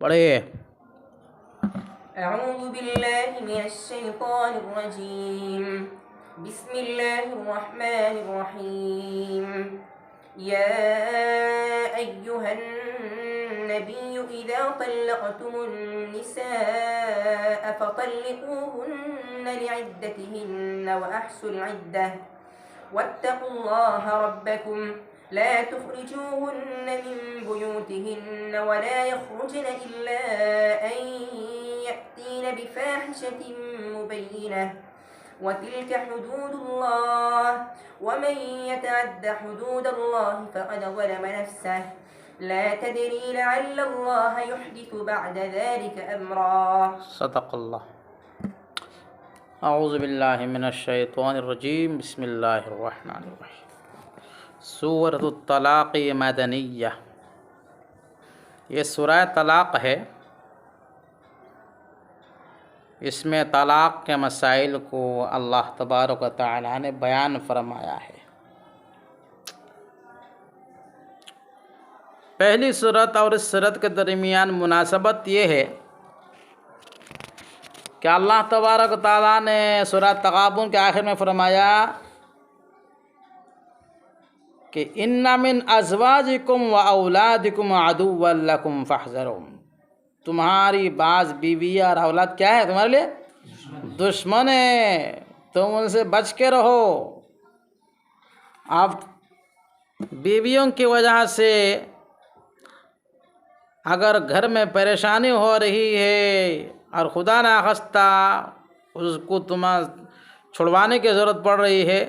پڑھیے۔ اعوذ باللہ من الشیطان الرجیم بسم اللہ الرحمن الرحیم یا ایہا النبی اذا طلقتم النساء فطلقوهن لعدتهن واحصوا العدة واتقوا الله ربكم لا تخرجوهن من بيوتهن ولا يخرجن إلا أن يأتين بفاحشة مبينة وتلك حدود الله ومن يتعد حدود الله فقد ظلم نفسه لا تدري لعل الله يحدث بعد ذلك أمرا صدق اللہ۔ اعوذ باللہ من الشیطان الرجیم، بسم اللہ الرحمن الرحیم۔ سورۃ الطلاق مدنیہ، یہ سورہ طلاق ہے۔ اس میں طلاق کے مسائل کو اللہ تبارک و تعالی نے بیان فرمایا ہے۔ پہلی صورت اور اس صورت کے درمیان مناسبت یہ ہے کہ اللہ تبارک و تعالیٰ نے سورہ تغابن کے آخر میں فرمایا کہ ان من ازواجکم و اولادکم عدوا لکم فاحذروا، تمہاری بعض بیویاں اور اولاد کیا ہے تمہارے لیے؟ دشمن ہے، تم ان سے بچ کے رہو۔ اب بیویوں کی وجہ سے اگر گھر میں پریشانی ہو رہی ہے اور خدا نخواستہ اس کو تمہیں چھڑوانے کی ضرورت پڑ رہی ہے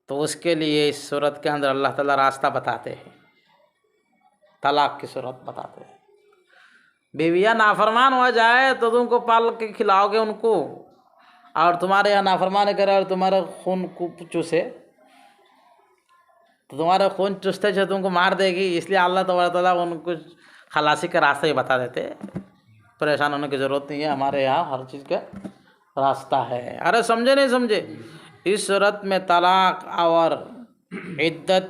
تو اس کے لیے اس صورت کے اندر اللہ تعالیٰ راستہ بتاتے ہیں، طلاق کی صورت بتاتے ہیں۔ بیویاں نافرمان ہو جائے تو تم کو پال کے کھلاؤ گے ان کو، اور تمہارے یہاں نافرمان کرے اور تمہارے خون کو چوسے تو تمہارے خون چوستے سے تم کو مار دے گی، اس لیے اللہ تعالیٰ ان کو خلاصی کا راستہ ہی بتا دیتے، پریشان ہونے کی ضرورت نہیں ہے، ہمارے یہاں ہر چیز کا راستہ ہے۔ ارے سمجھے نہیں سمجھے؟ اس صورت میں طلاق اور عدت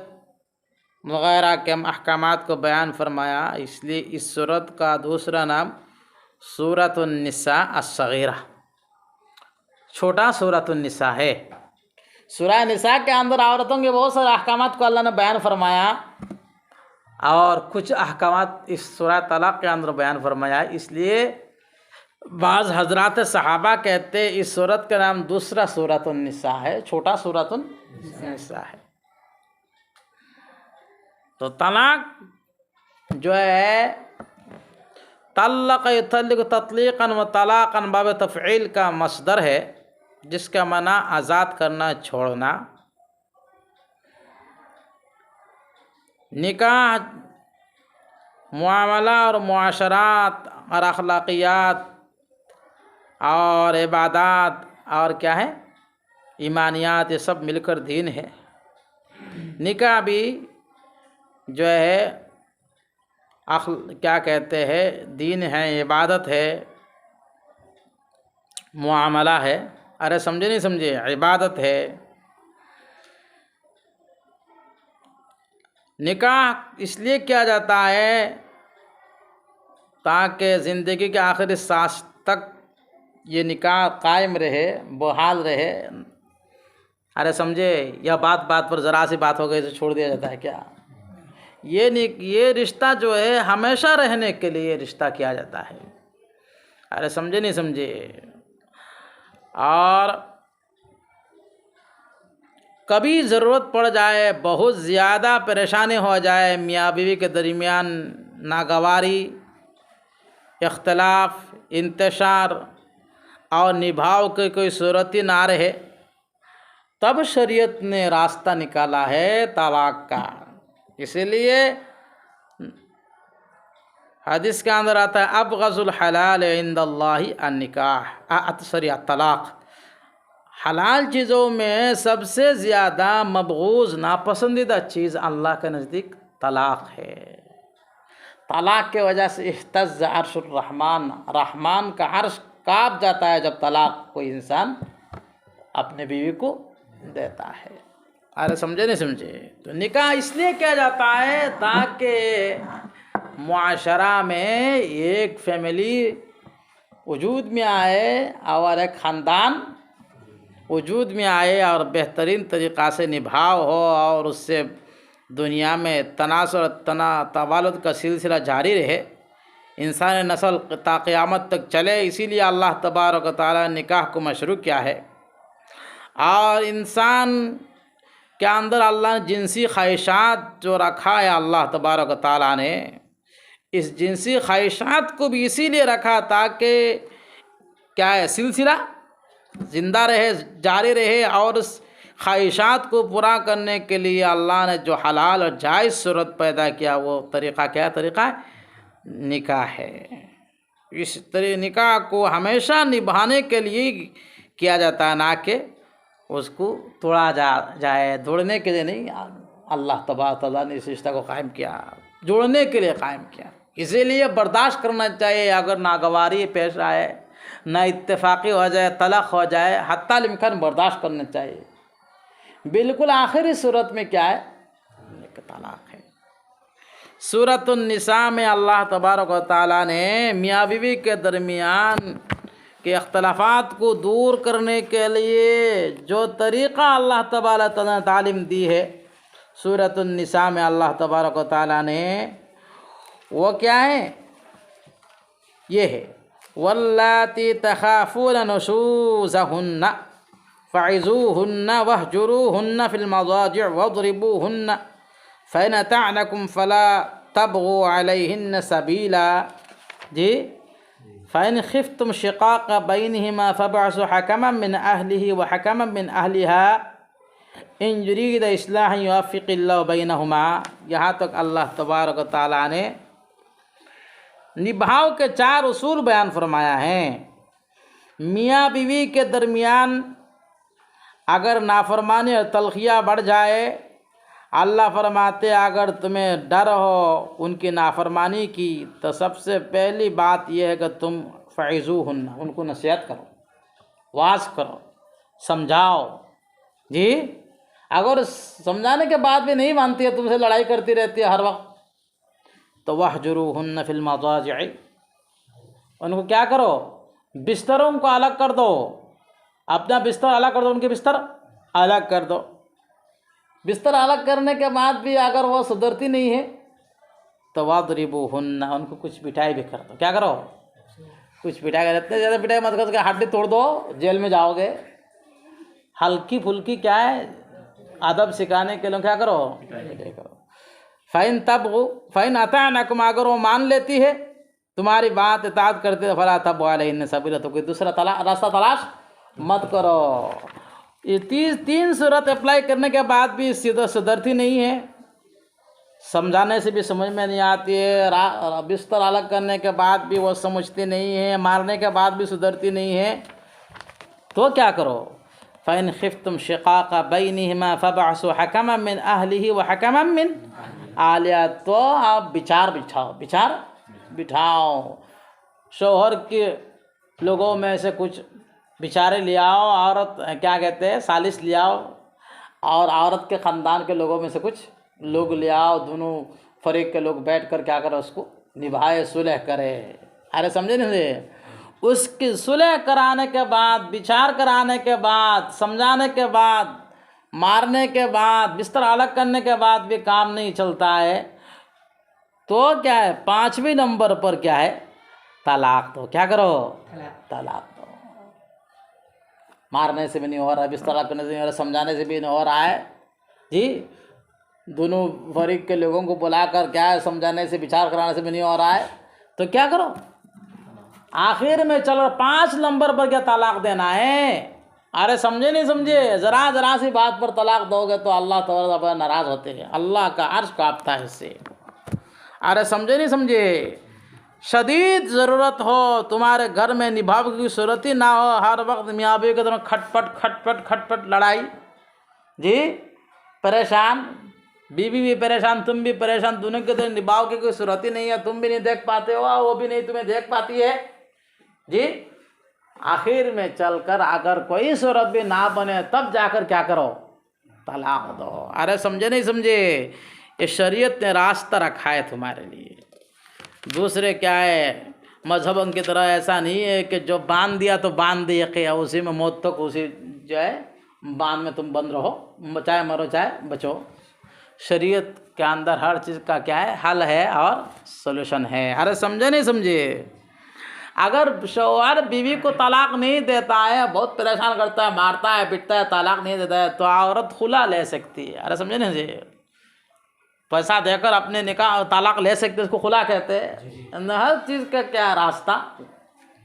وغیرہ کے احکامات کو بیان فرمایا، اس لیے اس صورت کا دوسرا نام سورۃ النساء الصغیرہ، چھوٹا سورۃ النساء ہے۔ سورہ نساء کے اندر عورتوں کے بہت سارے احکامات کو اللہ نے بیان فرمایا اور کچھ احکامات اس سورہ طلاق کے اندر بیان فرمایا، اس لیے بعض حضرات صحابہ کہتے اس سورت کا نام دوسرا سورۃ النساء ہے، چھوٹا سورۃ النساء ہے۔ تو طلاق جو ہے طلق یطلق تطلیقا و طلاقا باب تفعیل کا مصدر ہے، جس کا معنی آزاد کرنا، چھوڑنا۔ نکاح معاملہ اور معاشرات اور اخلاقیات اور عبادات اور کیا ہے ایمانیات، یہ سب مل کر دین ہے۔ نکاح بھی جو ہے کیا کہتے ہیں، دین ہے، عبادت ہے، معاملہ ہے۔ ارے سمجھے نہیں سمجھے؟ عبادت ہے۔ نکاح اس لیے کیا جاتا ہے تاکہ زندگی کے آخری سانس تک یہ نکاح قائم رہے، بحال رہے۔ ارے سمجھے؟ یا بات بات پر ذرا سی بات ہو گئی تو چھوڑ دیا جاتا ہے کیا؟ یہ رشتہ جو ہے ہمیشہ رہنے کے لیے یہ رشتہ کیا جاتا ہے۔ ارے سمجھے نہیں سمجھے؟ اور کبھی ضرورت پڑ جائے، بہت زیادہ پریشانی ہو جائے، میاں بیوی کے درمیان ناگواری، اختلاف، انتشار اور نبھاؤ کی کوئی صورت ہی نہ رہے، تب شریعت نے راستہ نکالا ہے طلاق کا۔ اسی لیے حدیث کے اندر آتا ہے ابغض الحلال عند اللہ النکاح، الطلاق۔ حلال چیزوں میں سب سے زیادہ مبغوض، ناپسندیدہ چیز اللہ کے نزدیک طلاق ہے۔ طلاق کی وجہ سے اہتز عرش الرحمن، رحمان کا عرش کانپ جاتا ہے جب طلاق کوئی انسان اپنے بیوی کو دیتا ہے۔ ارے سمجھے نہیں سمجھے؟ تو نکاح اس لیے کیا جاتا ہے تاکہ معاشرہ میں ایک فیملی وجود میں آئے اور ایک خاندان وجود میں آئے اور بہترین طریقہ سے نبھاؤ ہو اور اس سے دنیا میں تناسل توالد کا سلسلہ جاری رہے، انسانی نسل تا قیامت تک چلے، اسی لیے اللہ تبارک و تعالیٰ نے نکاح کو مشروع کیا ہے۔ اور انسان کے اندر اللہ نے جنسی خواہشات جو رکھا ہے اللہ تبارک و تعالیٰ نے، اس جنسی خواہشات کو بھی اسی لیے رکھا تاکہ کیا ہے سلسلہ زندہ رہے، جاری رہے، اور اس خواہشات کو پورا کرنے کے لیے اللہ نے جو حلال اور جائز صورت پیدا کیا وہ طریقہ کیا طریقہ نکاح ہے۔ اس طرح نکاح کو ہمیشہ نبھانے کے لیے کیا جاتا ہے، نہ کہ اس کو توڑا جائے، توڑنے کے لیے نہیں۔ اللہ تبارک تعالیٰ نے اس رشتہ کو قائم کیا، جوڑنے کے لیے قائم کیا، اسی لیے برداشت کرنا چاہیے۔ اگر ناگواری پیش آئے، نہ اتفاقی ہو جائے، طلاق ہو جائے، حتیٰ الامکان برداشت کرنا چاہیے۔ بالکل آخری صورت میں کیا ہے طلاق ہے۔ سورۃ النساء میں اللہ تبارک و تعالیٰ نے میاں بیوی کے درمیان کے اختلافات کو دور کرنے کے لیے جو طریقہ اللہ تبارک تعالیٰ نے تعلیم دی ہے، سورۃ النساء میں اللہ تبارک و تعالیٰ نے وہ کیا ہے، یہ ہے واللاتی تخافون نشوزہن فعظوہن واہجروہن فی المضاجع واضربوہن فإن أطعنكم فلا تبغوا عليهن سبيلا جی فإن خفتم شقاق بينهما فابعثوا حكما من أهله وحكما من أهلها إن يريد إصلاحا يوفق الله بينهما۔ یہاں تک اللہ تبارک و تعالیٰ نے نبھاؤ کے 4 اصول بیان فرمایا ہے۔ میاں بیوی کے درمیان اگر نافرمانی اور تلخیہ بڑھ جائے، اللہ فرماتے اگر تمہیں ڈر ہو ان کی نافرمانی کی تو سب سے پہلی بات یہ ہے کہ تم فعظوہن، ان کو نصیحت کرو، واعظ کرو، سمجھاؤ۔ جی اگر سمجھانے کے بعد بھی نہیں مانتی ہے، تم سے لڑائی کرتی رہتی ہے ہر وقت، تو واہجروہن فی المضاجع، ان کو کیا کرو، بستروں کو الگ کر دو، اپنا بستر الگ کر دو، ان کے بستر الگ کر دو۔ بستر الگ کرنے کے بعد بھی اگر وہ سدھرتی نہیں ہے تو واضربوہن، ان کو کچھ پٹائی بھی کر دو۔ کیا کرو، کچھ پٹائی کر، اتنے زیادہ پٹائی مت کر کہ ہڈی توڑ دو، جیل میں جاؤ گے۔ ہلکی پھلکی کیا ہے ادب سکھانے کے لیے کیا کرو، فَإِن أَطَعْنَكُمْ، اگر وہ مان لیتی ہے تمہاری بات، اطاعت کرتے ہیں، فَلَا تَبْغُوا عَلَيْهِنَّ سَبِيلًا، تو کوئی دوسرا راستہ تلاش مت کرو۔ یہ 3 صورت اپلائی کرنے کے بعد بھی سدھرتی نہیں ہے، سمجھانے سے بھی سمجھ میں نہیں آتی ہے، بستر الگ کرنے کے بعد بھی وہ سمجھتی نہیں ہے، مارنے کے بعد بھی سدھرتی نہیں ہے، تو کیا کرو، فَإِنْ خِفْتُمْ شِقَاقَ بَيْنِهِمَا فَابْعَثُوا حَكَمًا مِّنْ أَهْلِهِ وَحَكَمًا مِّنْ أَهْلِهَا، تو آپ بچار بٹھاؤ، شوہر کے لوگوں میں سے کچھ بیچارے لے آؤ، عورت کیا کہتے ہیں سالس لے آؤ، اور عورت کے خاندان کے لوگوں میں سے کچھ لوگ لے آؤ، دونوں فریق کے لوگ بیٹھ کر کیا کرو، اس کو نبھائے، صلح کرے۔ ارے سمجھے نہیں، اس کی صلح کرانے کے بعد، بچار کرانے کے بعد، سمجھانے کے بعد، مارنے کے بعد، بستر الگ کرنے کے بعد بھی کام نہیں چلتا ہے تو کیا ہے 5ویں نمبر پر کیا ہے طلاق دو۔ کیا کرو، طلاق دو۔ مارنے سے بھی نہیں ہو رہا، بستر الگ کرنے سے نہیں ہو رہا، سمجھانے سے بھی نہیں ہو رہا ہے، جی دونوں فریق کے لوگوں کو بلا کر کیا ہے سمجھانے سے، بچار کرانے سے بھی نہیں ہو رہا ہے، تو کیا کرو، آخر میں چلو 5 نمبر پر کیا طلاق دینا ہے۔ ارے سمجھے نہیں سمجھے، ذرا سی بات پر طلاق دو گے تو اللہ تعالیٰ ناراض ہوتے ہیں، اللہ کا عرش کانپتا ہے اس سے۔ ارے سمجھے نہیں سمجھے، شدید ضرورت ہو تمہارے گھر میں، نبھاؤ کی صورت ہی نہ ہو، ہر وقت میاں بیوی کے دونوں کھٹ پٹ لڑائی، جی پریشان، بیوی بھی پریشان، تم بھی پریشان، دونوں کے دونوں نبھاؤ کی کوئی صورت ہی نہیں ہے، تم بھی نہیں دیکھ پاتے ہو، وہ بھی نہیں تمہیں دیکھ پاتی ہے، جی آخر میں چل کر اگر کوئی صورت بھی نہ بنے تب جا کر کیا کرو، طلاق دو۔ ارے سمجھے نہیں سمجھے، یہ شریعت نے راستہ رکھا ہے تمہارے لیے، دوسرے کیا ہے مذہبوں کی طرح ایسا نہیں ہے کہ جو باندھ دیا تو باندھ دیا کہ اسی میں موت تک اسی جو ہے باندھ میں تم بند رہو، چاہے مرو چاہے بچو۔ شریعت کے اندر ہر چیز کا کیا ہے حل ہے اور سولوشن ہے۔ ارے سمجھے نہیں سمجھے؟ اگر شوہر بیوی کو طلاق نہیں دیتا ہے، بہت پریشان کرتا ہے، مارتا ہے، پیٹتا ہے، طلاق نہیں دیتا ہے، تو عورت خلا لے سکتی ہے۔ ارے سمجھے نہیں جی؟ پیسہ دے کر اپنے نکاح طلاق لے سکتے، اس کو خلا کہتے ہیں۔ ہر چیز کا کیا راستہ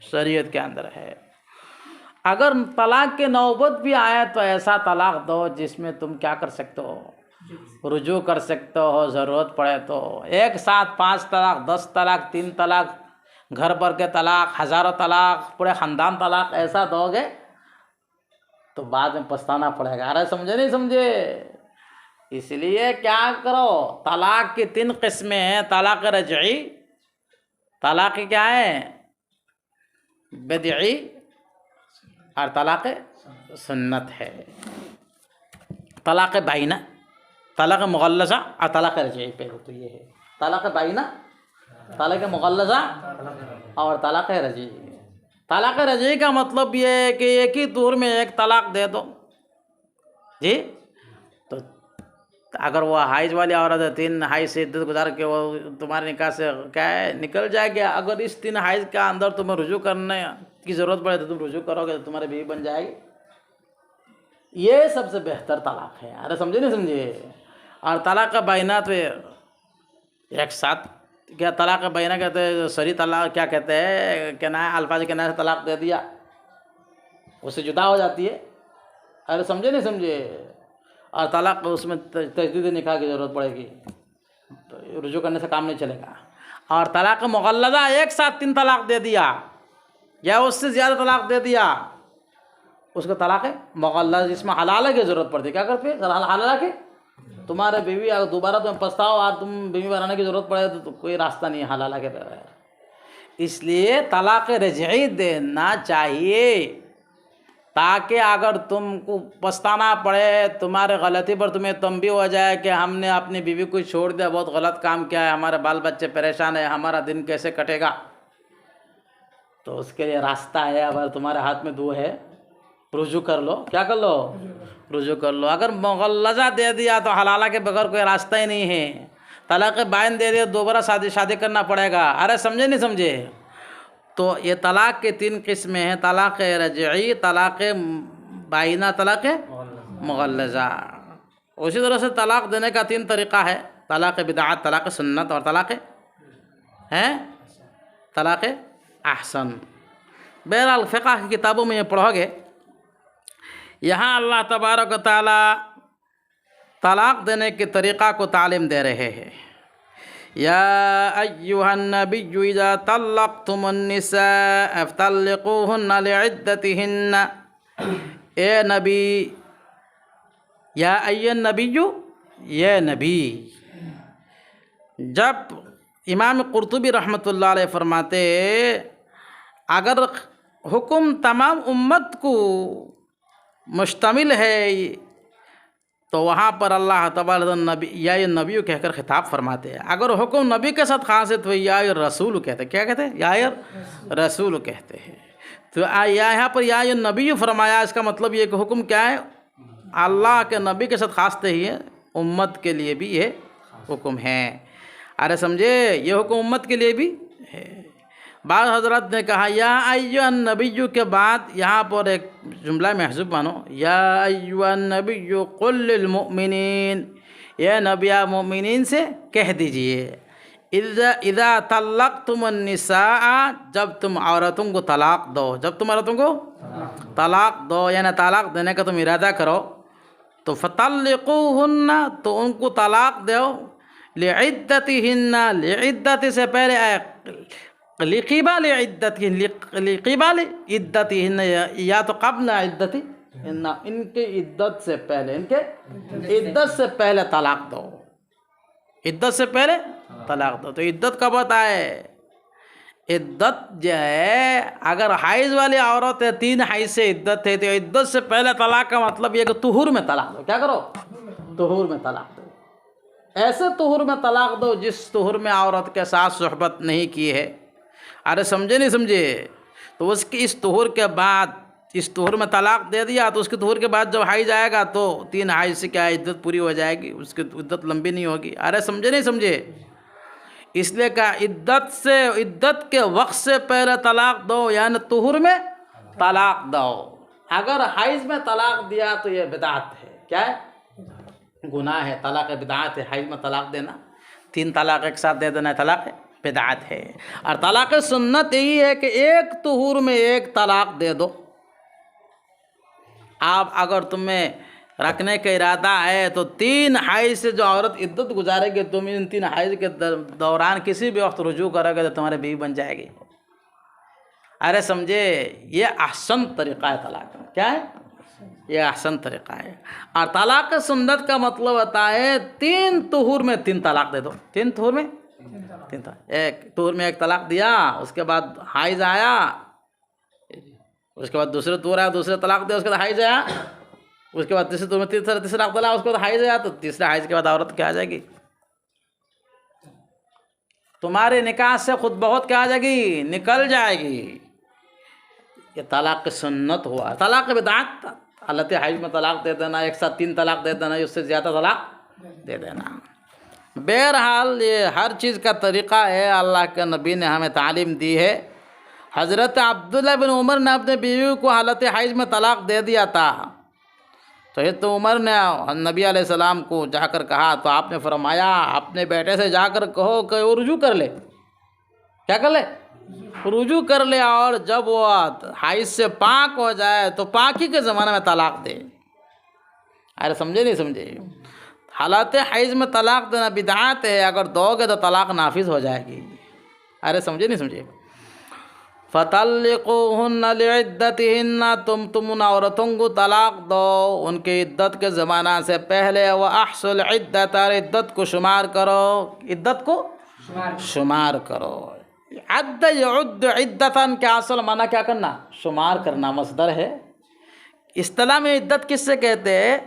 شریعت کے اندر ہے۔ اگر طلاق کے نوبت بھی آئے تو ایسا طلاق دو جس میں تم کیا کر سکتے ہو، رجوع کر سکتے ہو، ضرورت پڑے تو۔ ایک ساتھ 5 طلاق، 10 طلاق، 3 طلاق، گھر بھر کے طلاق، ہزاروں طلاق، پورے خاندان طلاق ایسا دو گے تو بعد میں پچھتانا پڑے گا۔ ارے سمجھے نہیں سمجھے؟ اس لیے کیا کرو، طلاق کی 3 قسمیں ہیں، طلاق رجعی، طلاق کیا ہے بدعی، اور طلاق سنت ہے۔ طلاق بائنہ، طلاق مغلظہ اور طلاق رجعی۔ پہلے تو یہ ہے طلاق بائنہ، طلاق مغلظہ اور طلاق رجعی۔ طلاق رجعی کا مطلب یہ ہے کہ ایک ہی دور میں ایک طلاق دے دو جی۔ تو اگر وہ حیض والی عورت ہے، 3 حیض سے عدت گزار کے وہ تمہارے نکاح سے کیا ہے نکل جائے گا، اگر اس 3 حیض کے اندر تمہیں رجوع کرنے کی ضرورت پڑے تو تم رجوع کرو گے تو تمہاری بیوی بن جائے گی۔ یہ سب سے بہتر طلاق ہے۔ ارے سمجھے نہیں سمجھے؟ اور طلاق بائنہ تو ایک ساتھ کیا طلاق بائنہ کہتے ہیں، صریح طلاق کیا کہتے ہیں، کنایہ الفاظ کنایہ سے طلاق دے دیا، اس سے جدا ہو جاتی ہے۔ ارے سمجھے نہیں سمجھے؟ اور طلاق اس میں تجدید نکاح کی ضرورت پڑے گی، تو رجوع کرنے سے کام نہیں چلے گا۔ اور طلاق مغلظہ ایک ساتھ 3 طلاق دے دیا یا اس سے زیادہ طلاق دے دیا، اس کو طلاق مغلظہ، جس میں حلالہ کی ضرورت پڑتی ہے۔ کیا کرتے ہیں حلالہ کی؟ تمہارے بیوی اگر دوبارہ تمہیں پچھتاؤ اور تم بیوی بنانے کی ضرورت پڑے تو کوئی راستہ نہیں ہے حلالہ کے بغیر۔ اس لیے طلاق رجعی دینا چاہیے تاکہ اگر تم کو پچھتانا پڑے، تمہارے غلطی پر تمہیں تنبیہ ہو جائے کہ ہم نے اپنی بیوی کو چھوڑ دیا، بہت غلط کام کیا ہے، ہمارے بال بچے پریشان ہیں، ہمارا دن کیسے کٹے گا، تو اس کے لیے راستہ ہے۔ اگر تمہارے ہاتھ میں دو ہے، رجوع کر لو۔ کیا کر لو؟ رجوع کر لو۔ اگر مغلظہ دے دیا تو حلالہ کے بغیر کوئی راستہ ہی نہیں ہے۔ طلاق بائن دے دیا دوبارہ شادی کرنا پڑے گا۔ ارے سمجھے نہیں سمجھے؟ تو یہ طلاق کے 3 قسمیں ہیں، طلاق رجعی، طلاق بائنہ، طلاق مغلظہ۔ اسی طرح سے طلاق دینے کا 3 طریقہ ہے، طلاق بدعت، طلاق سنت اور طلاق احسن۔ بہرحال فقہ کی کتابوں میں یہ پڑھو گے، یہاں اللہ تبارک و تعالی طلاق دینے کے طریقہ کو تعلیم دے رہے ہیں۔ یا ایھا النبی اذا طلقتم النساء فطلقوهن لعدتهن، اے نبی، یا ایھا النبی، یہ نبی۔ جب امام قرطبی رحمۃ اللہ علیہ فرماتے اگر حکم تمام امت کو مشتمل ہے تو وہاں پر اللہ تبارک نبی یا نبیو کہہ کر خطاب فرماتے ہیں۔ اگر حکم نبی کے ساتھ خاص ہے تو یا رسول کہتے ہیں۔ کیا کہتے ہیں؟ یا رسول کہتے ہیں۔ تو یہاں پر یا نبی فرمایا، اس کا مطلب یہ کہ حکم کیا ہے، اللہ کے نبی کے ساتھ خاص ہی ہے، امت کے لیے بھی یہ حکم ہے۔ ارے سمجھے؟ یہ حکم امت کے لیے بھی ہے۔ بعض حضرات نے کہا یا ایھا النبی کے بعد یہاں پر ایک جملہ محذوف مانو، یا ایھا النبی قل للمؤمنین، یہ نبی مومنین سے کہہ دیجئے، اذا طلقتم النساء، جب تم عورتوں کو طلاق دو، جب تم عورتوں کو طلاق دو، یعنی طلاق دینے کا تم ارادہ کرو، تو فطلقوهن، تو ان کو طلاق دو، لعدتهن، لعدت سے پہلے لقبال عدتهن، یا تو قبل عدتهن، ان کے عدت سے پہلے، ان کے عدت سے پہلے طلاق دو، عدت سے پہلے طلاق دو۔ تو عدت کب ہوتا ہے؟ عدت جو ہے اگر حیض والی عورت ہے، 3 حیض سے عدت ہے، تو عدت سے پہلے طلاق کا مطلب یہ کہ طہور میں طلاق دو۔ کیا کرو؟ طہور میں طلاق دو۔ ایسے طہور میں طلاق دو جس طہور میں عورت کے ساتھ صحبت نہیں کی ہے. ارے سمجھے نہیں سمجھے؟ تو اس کی اس طہور کے بعد اس طہور میں طلاق دے دیا تو اس کے طہور کے بعد جب حیض آئے گا تو 3 حیض سے کیا عدت پوری ہو جائے گی، اس کی عدت لمبی نہیں ہوگی. ارے سمجھے نہیں سمجھے؟ اس لیے کہ عدت کے وقت سے پہلے طلاق دو، یعنی طہور میں طلاق دو. اگر حیض میں طلاق دیا تو یہ بدعت ہے. کیا ہے؟ گناہ ہے، طلاق بدعت ہے. حیض میں طلاق دینا، 3 طلاق ایک ساتھ دے دینا طلاق بدعت ہے. اور طلاق سنت یہی ہے کہ ایک طہور میں ایک طلاق دے دو. آپ اگر تمہیں رکھنے کا ارادہ ہے تو 3 حیض سے جو عورت عدت گزارے گی، تم ان 3 حیض کے دوران کسی بھی وقت رجوع کرو گے تو تمہارے بیوی بن جائے گی. ارے سمجھے؟ یہ احسن طریقہ ہے طلاق کا. کیا ہے؟ یہ احسن طریقہ ہے. اور طلاق سنت کا مطلب ہوتا ہے 3 طہور میں 3 طلاق دے دو. 3 طہور میں 3 طلاق. ایک طہور میں ایک طلاق دیا، اس کے بعد حیض آیا، اس کے بعد دوسرے طہور آیا، دوسرے طلاق دیا، اس کے بعد حیض آیا، اس کے بعد تیسرے طہور میں تیسرا طلاق دیا، اس کے بعد حیض آیا، تو تیسرے حیض کے بعد عورت کیا آ جائے گی؟ تمہارے نکاح سے خود بہت کیا آ جائے گی؟ نکل جائے گی. یہ طلاق سنت ہوا. طلاق بدعت حالت حیض میں طلاق دے دینا، ایک ساتھ 3 طلاق دے دینا، اس سے زیادہ طلاق دے دینا. بہرحال یہ ہر چیز کا طریقہ ہے، اللہ کے نبی نے ہمیں تعلیم دی ہے. حضرت عبداللہ بن عمر نے اپنے بیوی کو حالت حیض میں طلاق دے دیا تھا. تو حضرت عمر نے نبی علیہ السلام کو جا کر کہا تو آپ نے فرمایا اپنے بیٹے سے جا کر کہو کہ وہ رجوع کر لے. کیا کر لے؟ رجوع کر لے، اور جب وہ حیض سے پاک ہو جائے تو پاکی کے زمانے میں طلاق دے. ارے سمجھے نہیں سمجھے؟ حالت حیض میں طلاق دینا بدعت ہے. اگر دو گے تو طلاق نافذ ہو جائے گی. ارے سمجھے نہیں سمجھے؟ فَطَلِّقُوهُنَّ لِعِدَّتِهِنَّ تم ان عورتوں کو طلاق دو ان کے عدت کے زمانہ سے پہلے. وَأَحْصُوا الْعِدَّةَ، عدت کو شمار کرو، عدت کو شمار کرو. عد یعد عدتاً کے اصل معنی کیا کرنا؟ شمار کرنا مصدر ہے. اصطلاح میں عدت کس سے کہتے ہیں؟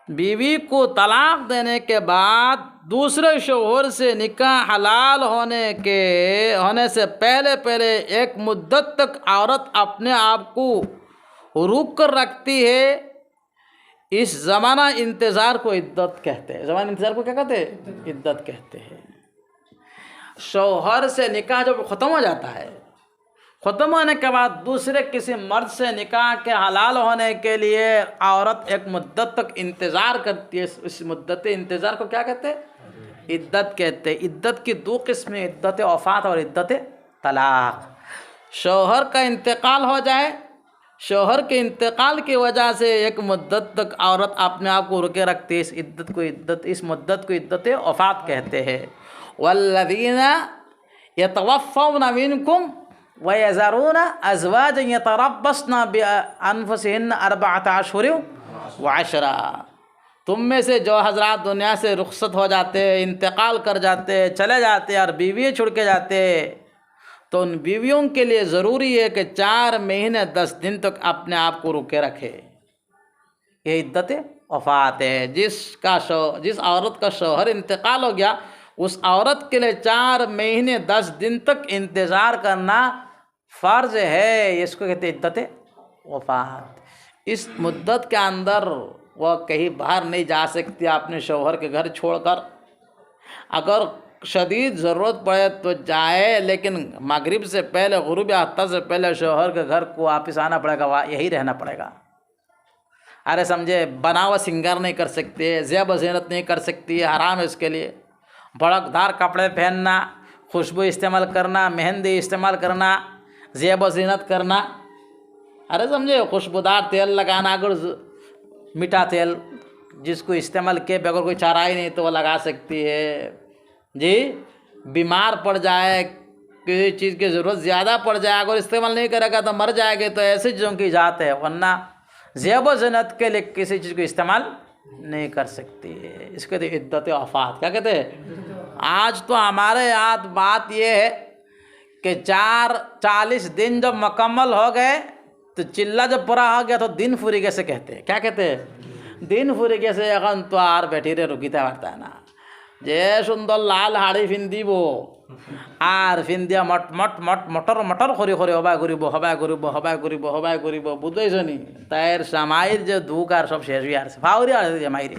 بیوی کو طلاق دینے کے بعد دوسرے شوہر سے نکاح حلال ہونے سے پہلے ایک مدت تک عورت اپنے آپ کو روک کر رکھتی ہے. اس زمانہ انتظار کو عدت کہتے ہیں. زمانہ انتظار کو کیا کہتے ہیں؟ عدت کہتے ہیں. شوہر سے نکاح جب ختم ہو جاتا ہے، ختم ہونے کے بعد دوسرے کسی مرد سے نکاح کے حلال ہونے کے لیے عورت ایک مدت تک انتظار کرتی ہے. اس مدت انتظار کو کیا کہتے ہیں؟ عدت کہتے ہیں. عدت کی 2 قسمیں، عدت وفات اور عدت طلاق. شوہر کا انتقال ہو جائے، شوہر کے انتقال کی وجہ سے ایک مدت تک عورت اپنے آپ کو روکے رکھتی ہے. اس مدت کو عدت وفات کہتے ہیں. والذین یتوفون منکم وَيَذَرُونَ أَزْوَاجًا يَتَرَبَّصْنَ بِأَنفُسِهِنَّ 4 أشهر و10. تم میں سے جو حضرات دنیا سے رخصت ہو جاتے، انتقال کر جاتے، چلے جاتے اور بیویاں چھوڑ کے جاتے، تو ان بیویوں کے لیے ضروری ہے کہ 4 مہینے 10 دن تک اپنے آپ کو روکے رکھے. یہ عدت وفات ہے. جس عورت کا شوہر انتقال ہو گیا اس عورت کے لیے 4 مہینے 10 دن تک انتظار کرنا فرض ہے. اس کو کہتے ہیں عدت وفات. اس مدت کے اندر وہ کہیں باہر نہیں جا سکتی اپنے شوہر کے گھر چھوڑ کر. اگر شدید ضرورت پڑے تو جائے، لیکن مغرب سے پہلے، غروب آفتاب سے پہلے شوہر کے گھر کو واپس آنا پڑے گا، یہی رہنا پڑے گا. ارے سمجھے؟ بناوا سنگار نہیں کر سکتے، زیب و زینت نہیں کر سکتی، حرام ہے اس کے لیے. بھڑکدار کپڑے پہننا، خوشبو استعمال کرنا، مہندی استعمال کرنا، زیب و زینت کرنا. ارے سمجھے؟ خوشبودار تیل لگانا، اگر میٹھا تیل جس کو استعمال کیے بغیر کوئی چارہ ہی نہیں تو وہ لگا سکتی ہے. جی بیمار پڑ جائے، کسی چیز کی ضرورت زیادہ پڑ جائے، اگر استعمال نہیں کرے گا تو مر جائے گے، تو ایسی چیزوں کی اجازت ہے. ورنہ زیب و زینت کے لیے کسی چیز کو استعمال نہیں کر سکتی ہے. اس کو کہتے ہیں عدت وفات. کیا کہتے ہیں؟ آج تو ہمارے یہاں بات یہ ہے کہ 40 دن جب مکمل ہو گئے تو چلہ جب پورا ہو گیا تو دن فری کیسے کہتے ہیں. کیا کہتے ہیں؟ দিন ফুরে গেছে, এখন তো আর বেটিরে রুকিতে পারতা না। যে সুন্দর লাল হাড়ি ফিন্দিব আর ফিন্দিয়া মট মট মট মটর মটর করে করে হবা করিব হবা করিব হবা করিব হবা করিব, বুঝতেছ নি? তাইর সামাইর যে দুঃখ আর সব শেষ হয়ে আসছে, ফাউরি আর জামাইরে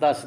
10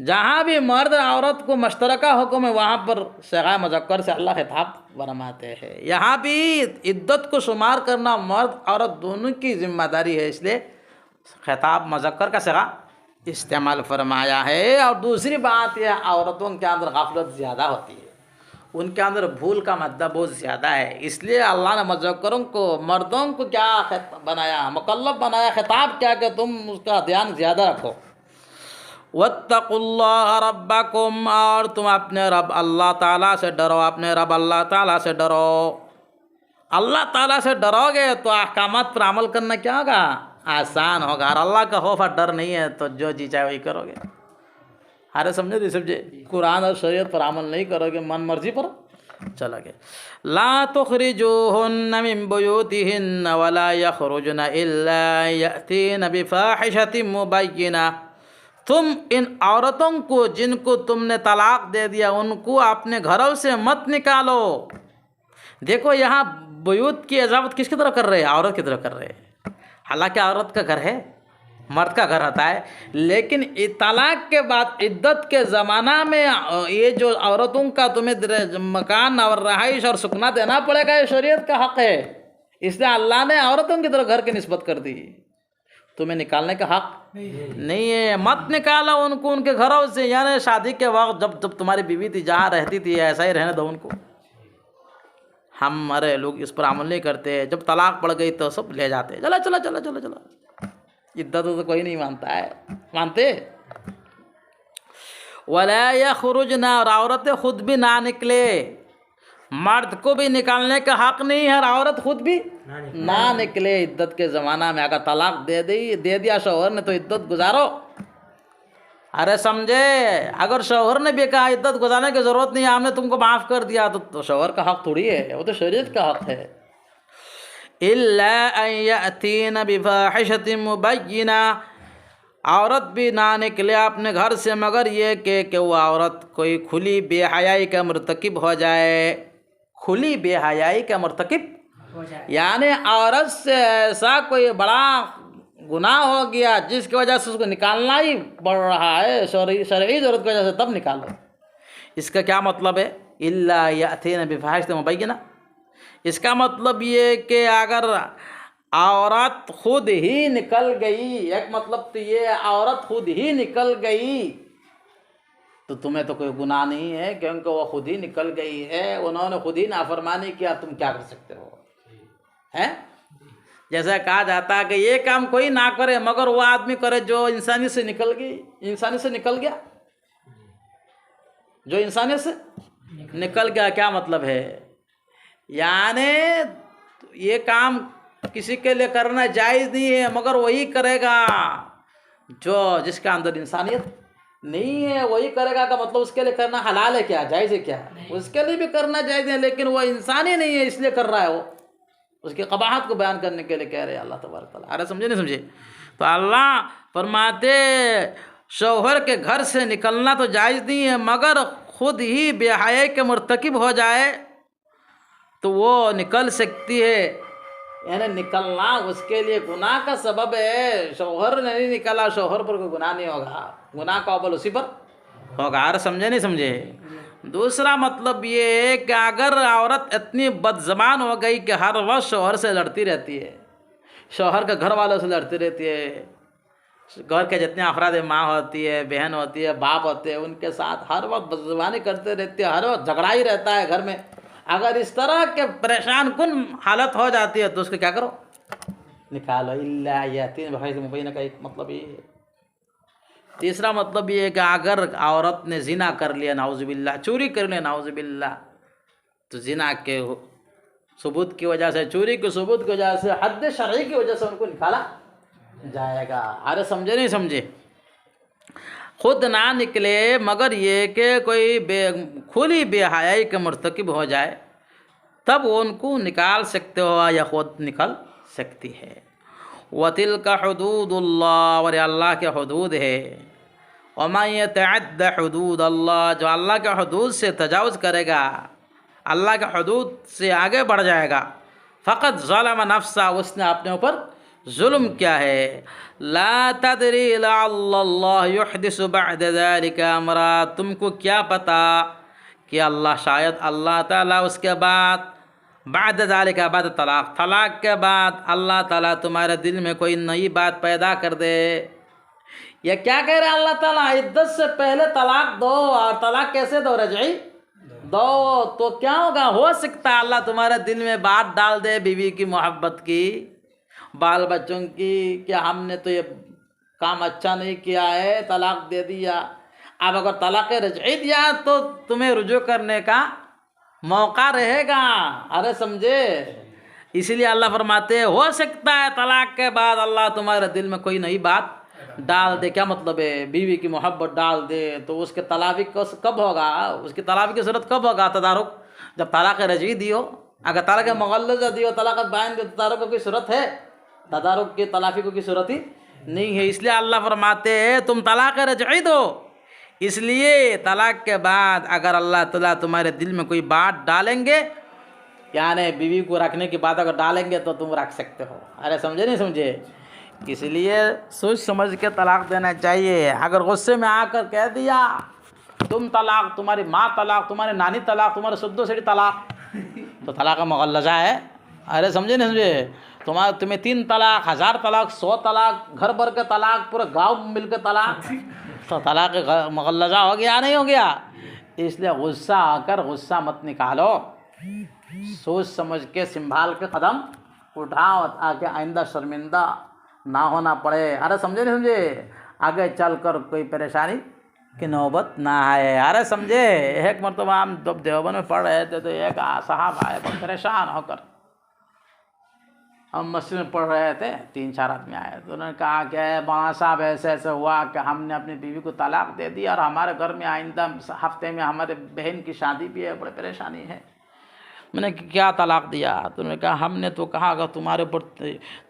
جہاں بھی مرد عورت کو مشترکہ حکم ہے وہاں پر صیغہ مذکر سے اللہ خطاب فرماتے ہیں. یہاں بھی عدت کو شمار کرنا مرد عورت دونوں کی ذمہ داری ہے، اس لیے خطاب مذکر کا صیغہ استعمال فرمایا ہے. اور دوسری بات یہ عورتوں کے اندر غفلت زیادہ ہوتی ہے، ان کے اندر بھول کا مادہ بہت زیادہ ہے، اس لیے اللہ نے مذکروں کو مردوں کو کیا بنایا، مکلف بنایا، خطاب کیا کہ تم اس کا دھیان زیادہ رکھو. واتقوا اللہ ربکم، اور تم اپنے رب اللہ تعالیٰ سے ڈرو، اپنے رب اللہ تعالیٰ سے ڈرو. اللہ تعالیٰ سے ڈرو گے تو احکامات پر عمل کرنا کیا ہوگا؟ آسان ہوگا. اور اللہ کا خوف اور ڈر نہیں ہے تو جو جی چاہے وہی کرو گے. ارے سمجھے قرآن اور شریعت پر عمل نہیں کرو گے، من مرضی پر چلو گے. لا تخرجوہن من بیوتہن ولا یخرجن الا یأتین بفاحشۃ مبینہ. تم ان عورتوں کو جن کو تم نے طلاق دے دیا ان کو اپنے گھروں سے مت نکالو. دیکھو یہاں بیوت کی اضافت کس کی طرف کر رہے ہیں؟ عورت کی طرف کر رہے ہیں. حالانکہ عورت کا گھر ہے، مرد کا گھر ہوتا ہے، لیکن طلاق کے بعد عدت کے زمانہ میں یہ جو عورتوں کا تمہیں مکان اور رہائش اور سکنا دینا پڑے گا، یہ شریعت کا حق ہے. اس لیے اللہ نے عورتوں کی طرف گھر کی نسبت کر دی. تمہیں نکالنے کا حق نہیں ہے. مت نکالا ان کو ان کے گھروں سے، یعنی شادی کے وقت جب تمہاری بیوی تھی جہاں رہتی تھی ایسا ہی رہنے دو ان کو. ہمارے لوگ اس پر عمل نہیں کرتے، جب طلاق پڑ گئی تو سب لے جاتے، چلا چلا چلا چلا چلا. عدت تو کوئی نہیں مانتا ہے، مانتے. ولا یخرجن، اور عورتیں خود بھی نہ نکلے. مرد کو بھی نکالنے کا حق نہیں ہے اور عورت خود بھی نہ نکلے عدت کے زمانہ میں. اگر طلاق دے دیا شوہر نے تو عدت گزارو. ارے سمجھے، اگر شوہر نے بھی کہا عدت گزارنے کی ضرورت نہیں ہے، ہم نے تم کو معاف کر دیا، تو شوہر کا حق تھوڑی ہے، وہ تو شریعت کا حق ہے. الا ان یأتین بفاحشۃ مبینہ، عورت بھی نہ نکلے اپنے گھر سے مگر یہ کہ وہ عورت کوئی کھلی بے حیائی کا مرتکب ہو جائے. کھلی بے حیائی کا مرتکب ہو جائے یعنی عورت سے ایسا کوئی بڑا گناہ ہو گیا جس کی وجہ سے اس کو نکالنا ہی پڑ رہا ہے، شرعی ضرورت کی وجہ سے، تب نکالو. اس کا کیا مطلب ہے؟ الا یأتین بفاحشۃ مبینہ. اس کا مطلب یہ کہ اگر عورت خود ہی نکل گئی، ایک مطلب تو یہ عورت خود ہی نکل گئی تو تمہیں تو کوئی گناہ نہیں ہے، کیونکہ وہ خود ہی نکل گئی ہے، انہوں نے خود ہی نافرمانی کیا، تم کیا کر سکتے ہو؟ ہیں جیسا کہا جاتا ہے کہ یہ کام کوئی نہ کرے مگر وہ آدمی کرے جو انسانی سے نکل گیا. جو انسانیت سے نکل گیا کیا مطلب ہے؟ یعنی یہ کام کسی کے لیے کرنا جائز نہیں ہے مگر وہی کرے گا جس کے اندر انسانیت نہیں ہے، وہی کرے گا. کا مطلب اس کے لیے کرنا حلال ہے کیا، جائز ہے کیا؟ اس کے لیے بھی کرنا جائز ہے، لیکن وہ انسانی نہیں ہے اس لیے کر رہا ہے. وہ اس کی قباحت کو بیان کرنے کے لیے کہہ رہے ہیں اللہ تبارک تعالیٰ. ارے سمجھے نہیں سمجھے؟ تو اللہ فرماتے شوہر کے گھر سے نکلنا تو جائز نہیں ہے مگر خود ہی بے حیائی کے مرتکب ہو جائے تو وہ نکل سکتی ہے. یعنی نکلنا اس کے لیے گناہ کا سبب ہے. شوہر نے نہیں نکلا، شوہر پر کوئی گناہ نہیں ہوگا، گناہ کا اوبل اسی پر ہوگا. ارے سمجھے نہیں سمجھے؟ دوسرا مطلب یہ ہے کہ اگر عورت اتنی بد زبان ہو گئی کہ ہر وقت شوہر سے لڑتی رہتی ہے، شوہر کے گھر والوں سے لڑتی رہتی ہے، گھر کے جتنے افراد ہیں، ماں ہوتی ہے، بہن ہوتی ہے، باپ ہوتے ہیں، ان کے ساتھ ہر وقت بد زبانی کرتے رہتی ہے، ہر وقت جھگڑا ہی رہتا ہے گھر میں، اگر اس طرح کے پریشان کن حالت ہو جاتی ہے تو اس کو کیا کرو؟ نکالو. الا یاتین بفاحشۃ مبینہ کا ایک مطلب یہ ہے. تیسرا مطلب یہ ہے کہ اگر عورت نے زنا کر لیا، نعوذ باللہ، چوری کر لیا، نعوذ باللہ، تو زنا کے ثبوت کی وجہ سے، چوری کے ثبوت کی وجہ سے، حد شرعی کی وجہ سے ان کو نکالا جائے گا. ارے سمجھے نہیں سمجھے؟ خود نہ نکلے مگر یہ کہ کوئی کھلی بے حیائی کے مرتکب ہو جائے تب وہ ان کو نکال سکتے ہو یا خود نکل سکتی ہے. وَتِلْكَ حُدُودُ اللَّهِ، اور اللہ کے حدود ہے. وَمَن يَتَعَدَّ حُدُودَ اللَّهِ، جو اللہ کے حدود سے تجاوز کرے گا، اللہ کے حدود سے آگے بڑھ جائے گا، فقط ظلم نفسہ، اس نے اپنے اوپر ظلم کیا ہے؟ لا تدری لعل اللہ یحدث بعد ذلك امرا، تم کو کیا پتا کہ شاید اللہ تعالیٰ اس کے بعد بعد ذالک، بعد طلاق کے بعد اللہ تعالیٰ تمہارے دل میں کوئی نئی بات پیدا کر دے۔ یہ کیا کہہ رہے ہیں اللہ تعالیٰ؟ عدت سے پہلے طلاق دو، اور طلاق کیسے دو؟ رجعی دو، تو کیا ہوگا؟ ہو سکتا ہے اللہ تمہارے دل میں بات ڈال دے بیوی کی محبت کی، بال بچوں کی، کہ ہم نے تو یہ کام اچھا نہیں کیا ہے، طلاق دے دیا۔ اب اگر طلاق رجعی دیا تو تمہیں رجوع کرنے کا موقع رہے گا، ارے سمجھے؟ اسی لیے اللہ فرماتے ہیں ہو سکتا ہے طلاق کے بعد اللہ تمہارے دل میں کوئی نئی بات ڈال دے۔ کیا مطلب ہے؟ بیوی کی محبت ڈال دے تو اس کے طلاق کب ہوگا؟ اس کی طلاق کی صورت کب ہوگا؟ تدارک، جب طلاق رجعی دیو۔ اگر طلاق مغلظہ دیو، طلاق بائن دیو، تدارک کو کوئی صورت ہے؟ تدارک کی طلاق کو کوئی صورت ہی نہیں ہے۔ اس لیے اللہ فرماتے ہیں تم طلاق رجعی دو۔ اس لیے طلاق کے بعد اگر اللہ تعالیٰ تمہارے دل میں کوئی بات ڈالیں گے، یعنی بیوی کو رکھنے کی بات اگر ڈالیں گے تو تم رکھ سکتے ہو۔ ارے سمجھے نہیں سمجھے؟ اس لیے سوچ سمجھ کے طلاق دینا چاہیے۔ اگر غصے میں آ کر کہہ دیا تم طلاق، تمہاری ماں طلاق، تمہاری نانی طلاق، تمہارے سدو سیڑھی طلاق، تو طلاق مغلظہ ہے۔ ارے سمجھے نہیں سمجھے؟ تمہیں 3 طلاق، 1000 طلاق، 100 طلاق، گھر بھر کے طلاق، پورے گاؤں مل کے طلاق، تو طلاق مغلظہ ہو گیا نہیں ہو گیا؟ اس لیے غصہ آ کر غصہ مت نکالو، سوچ سمجھ کے سنبھال کے قدم اٹھاؤ تاکہ آئندہ شرمندہ نہ ہونا پڑے۔ ارے سمجھے نہیں سمجھے؟ آگے چل کر کوئی پریشانی کی نوبت نہ آئے۔ ارے سمجھے؟ ایک مرتبہ ہم جب دیوبند میں پڑھ رہے تھے تو ایک صاحب آئے بہت پریشان ہو کر، ہم مسجد میں پڑھ رہے تھے، 3-4 آدمی آئے تو انہوں نے کہا کہ مولانا صاحب ایسے ایسے ہوا کہ ہم نے اپنی بیوی کو طلاق دے دی اور ہمارے گھر میں آئندہ ہفتے میں ہمارے بہن کی شادی بھی ہے، بڑی پریشانی ہے۔ میں نے کیا طلاق دیا؟ تو انہوں نے کہا ہم نے تو کہا اگر تمہارے اوپر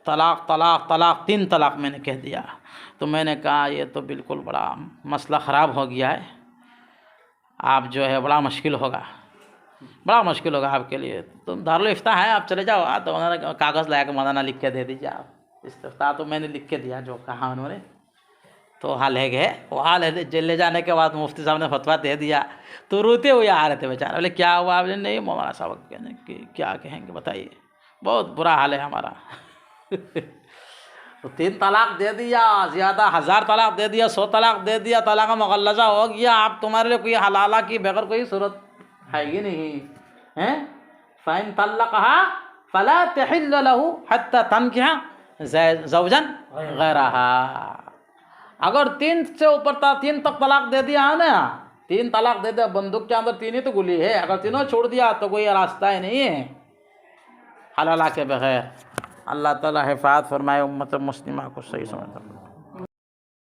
طلاق 3 طلاق میں نے کہہ دیا۔ تو میں نے کہا یہ تو بالکل بڑا مسئلہ خراب ہو گیا ہے، آپ جو ہے بڑا مشکل ہوگا آپ کے لیے۔ تم دارالفتاح ہے، آپ چلے جاؤ۔ تو انہوں نے کاغذ لایا کہ مولانا لکھ کے دے دیجیے آپ استفتاء۔ تو میں نے لکھ کے دیا جو کہا انہوں نے، تو حال ہے گئے وہاں لے جانے کے بعد مفتی صاحب نے فتویٰ دے دیا تو روتے ہوئے آ رہے تھے بیچارے۔ بولے کیا ہوا؟ آپ نے نہیں مولانا صاحب کہنے کہ کیا کہیں گے بتائیے، بہت برا حال ہے ہمارا۔ تو 3 طلاق دے دیا، زیادہ 1000 طلاق دے دیا، 100 طلاق دے دیا، طلاق مغلظہ ہو گیا۔ آپ تمہارے لیے کوئی حلالہ کی بغیر کوئی صورت ہے ہی نہیں ہے۔ فَإِن طَلَّقَهَا فَلَا تَحِلَّ لَهُ حَتَّى تَنكِحَ زَوْجًا غَيْرَهَا۔ اگر 3 سے اوپر 3 تک طلاق دے دیا ہے نا، 3 طلاق دے دیا، بندوق کے اندر 3 ہی تو گلی ہے، اگر تینوں چھوڑ دیا تو کوئی راستہ ہی نہیں ہے حلالہ کے بغیر۔ اللہ تعالیٰ حفاظت فرمائے امت مسلمہ کو صحیح سمجھ۔